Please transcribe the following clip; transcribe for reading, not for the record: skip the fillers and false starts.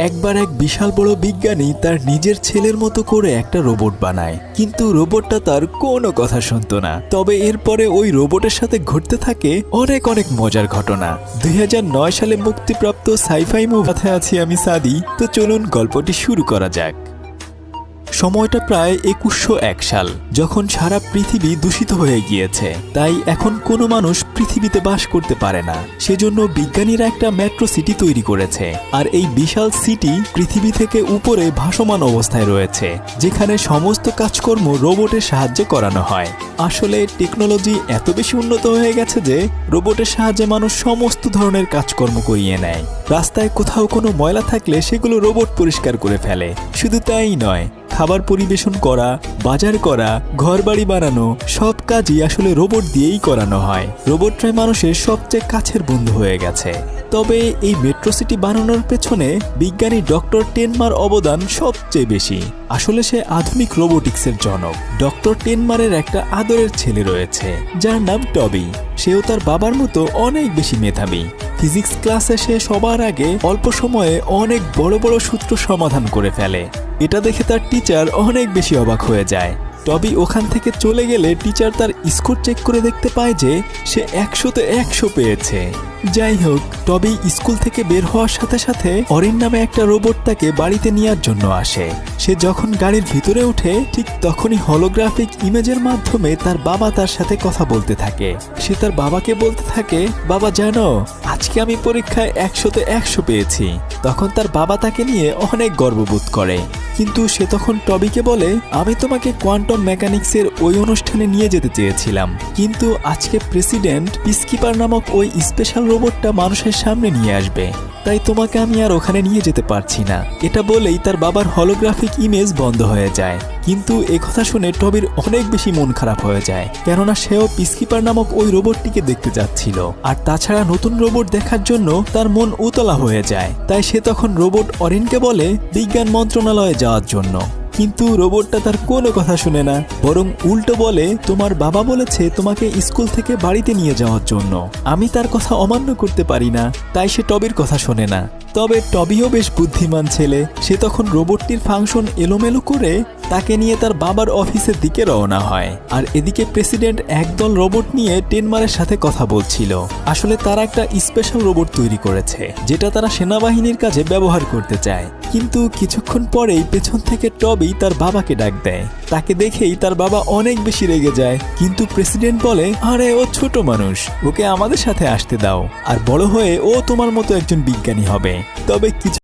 একবার এক বিশাল বড় বিজ্ঞানী তার নিজের ছেলের মতো করে একটা রোবট বানায়, কিন্তু রোবটটা তার কোনো কথা শুনতো না। তবে এরপরে ওই রোবটের সাথে ঘটতে থাকে অনেক অনেক মজার ঘটনা। 2009 সালে মুক্তিপ্রাপ্ত সাইফাই মুভিতে আছি আমি সাদি। তো চলুন গল্পটি শুরু করা যাক। সময়টা প্রায় 2101 সাল, যখন সারা পৃথিবী দূষিত হয়ে গিয়েছে, তাই এখন কোনো মানুষ পৃথিবীতে বাস করতে পারে না। সেজন্য বিজ্ঞানীরা একটা মেট্রো সিটি তৈরি করেছে, আর এই বিশাল সিটি পৃথিবী থেকে উপরে ভাসমান অবস্থায় রয়েছে, যেখানে সমস্ত কাজকর্ম রোবটের সাহায্যে করানো হয়। আসলে টেকনোলজি এত বেশি উন্নত হয়ে গেছে যে রোবটের সাহায্যে মানুষ সমস্ত ধরনের কাজকর্ম করিয়ে নেয়। রাস্তায় কোথাও কোনো ময়লা থাকলে সেগুলো রোবট পরিষ্কার করে ফেলে। শুধু তাই নয়, খাবার পরিবেশন করা, বাজার করা, ঘরবাড়ি বানানো সব কাজই আসলে রোবট দিয়েই করানো হয়। রোবটরাই মানুষের সবচেয়ে কাছের বন্ধু হয়ে গেছে। তবে এই মেট্রো সিটি বানানোর পেছনে বিজ্ঞানী ডক্টর টেনমার অবদান সবচেয়ে বেশি। আসলে সে আধুনিক রোবোটিক্সের জনক। ডক্টর টেনমারের একটা আদরের ছেলে রয়েছে, যার নাম টবি। সেও তার বাবার মতো অনেক বেশি মেধাবী। ফিজিক্স ক্লাসে সে সবার আগে অল্প সময়ে অনেক বড় বড় সূত্র সমাধান করে ফেলে। এটা দেখে তার টিচার অনেক বেশি অবাক হয়ে যায়। টবি ওখান থেকে চলে গেলে টিচার তার স্কোর চেক করে দেখতে পায় যে সে 100-তে 100 পেয়েছে। যাই হোক, টবি স্কুল থেকে বের হওয়ার সাথে সাথে অরিন নামে একটা রোবট তাকে বাড়িতে নেওয়ার জন্য আসে। সে যখন গাড়ির ভিতরে ওঠে, ঠিক তখনই হলোগ্রাফিক ইমেজের মাধ্যমে তার বাবা তার সাথে কথা বলতে থাকে। সে তার বাবাকে বলতে থাকে, বাবা জানো, আজকে আমি পরীক্ষায় 100-তে 100 পেয়েছি। তখন তার বাবা তাকে নিয়ে অনেক গর্ববোধ করে। কিন্তু সে তখন টবিকে বলে, আমি তোমাকে কোয়ান্টাম মেকানিক্সের ওই অনুষ্ঠানে নিয়ে যেতে চেয়েছিলাম, কিন্তু আজকে প্রেসিডেন্ট পিসকিপার নামক ওই স্পেশাল রোবটটা মানুষের সামনে নিয়ে আসবে, তাই তোমাকে আমি আর ওখানে নিয়ে যেতে পারছি না। এটা বলেই তার বাবার হলোগ্রাফিক ইমেজ বন্ধ হয়ে যায়। কিন্তু একথা শুনে টবির অনেক বেশি মন খারাপ হয়ে যায়, কেননা সেও পিসকিপার নামক ওই রোবটটিকে দেখতে যাচ্ছিল। আর তাছাড়া নতুন রোবট দেখার জন্য তার মন উতলা হয়ে যায়। তাই সে তখন রোবট অরিনকে বলে বিজ্ঞান মন্ত্রণালয়ে যাওয়ার জন্য। কিন্তু রোবটটা তার কোনো কথা শুনে না, বরং উল্টো বলে, তোমার বাবা বলেছে তোমাকে স্কুল থেকে বাড়িতে নিয়ে যাওয়ার জন্য। আমি তার কথা অমান্য করতে পারি না, তাই সে টবির কথা শোনে না। তবে টবিও বেশ বুদ্ধিমান ছেলে। সে তখন রোবটটির ফাংশন এলোমেলো করে তাকে নিয়ে তার বাবার অফিসের দিকে রওনা হয়। আর এদিকে প্রেসিডেন্ট একদল রোবট নিয়ে টেনমারের সাথে কথা বলছিল। আসলে তারা একটা স্পেশাল রোবট তৈরি করেছে, যেটা তারা সেনাবাহিনীর কাজে ব্যবহার করতে চায়। কিন্তু কিছুক্ষণ পরেই পেছন থেকে টবি তার বাবাকে ডাক দেয়। তাকে দেখেই তার বাবা অনেক বেশি রেগে যায়। কিন্তু প্রেসিডেন্ট বলে, আরে ও ছোট মানুষ, ওকে আমাদের সাথে আসতে দাও, আর বড় হয়ে ও তোমার মতো একজন বিজ্ঞানী হবে। তবে কিছু